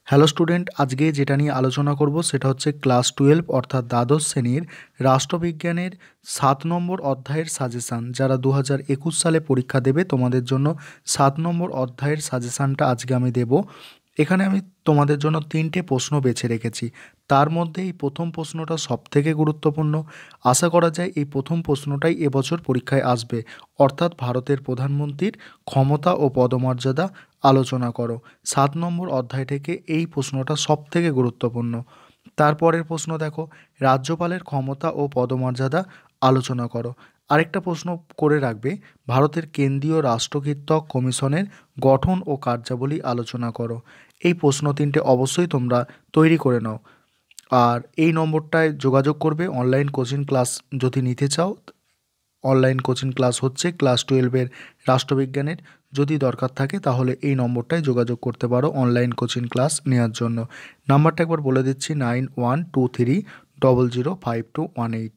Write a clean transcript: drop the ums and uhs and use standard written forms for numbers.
Hello student, আজকে যেটা নিয়ে আলোচনা করব সেটা হচ্ছে ক্লাস 12 অর্থাৎ দ্বাদশ শ্রেণীর রাষ্ট্রবিজ্ঞানের 7 নম্বর অধ্যায়ের সাজেশান। যারা 2021 সালে পরীক্ষা দেবে তোমাদের জন্য 7 নম্বর অধ্যায়ের সাজেশানটা আজকে আমি দেব। এখানে আমি তোমাদের জন্য 3টে প্রশ্ন বেছে রেখেছি। তার মধ্যে এই প্রথম প্রশ্নটা সবথেকে গুরুত্বপূর্ণ। আশা করা যায় এই প্রথম প্রশ্নটাই এবছর পরীক্ষায় আসবে, অর্থাৎ ভারতের প্রধানমন্ত্রীর ক্ষমতা ও পদমর্যাদা আলোচনা করো। 7 নম্বর অধ্যায় থেকে এই প্রশ্নটা সবথেকে গুরুত্বপূর্ণ। তারপরের প্রশ্ন দেখো, রাজ্যপালের ক্ষমতা ও পদমর্যাদা আলোচনা করো। আরেকটা প্রশ্ন করে রাখবে, ভারতের কেন্দ্রীয় রাষ্ট্রকীর্তক কমিশনের গঠন ও কার্যাবলী আলোচনা করো। এই প্রশ্ন 3টে অবশ্যই তোমরা তৈরি করে নাও। আর এই নম্বরটায় যোগাযোগ করবে অনলাইন কোচিং ক্লাস যদি নিতে চাও। অনলাইন কোচিং ক্লাস হচ্ছে ক্লাস 12-এর রাষ্ট্রবিজ্ঞানের। যদি দরকার থাকে তাহলে এই নম্বরটায় যোগাযোগ করতে পারো অনলাইন কোচিং ক্লাস নেওয়ার জন্য। নাম্বারটা একবার বলে দিচ্ছি, 9123005218।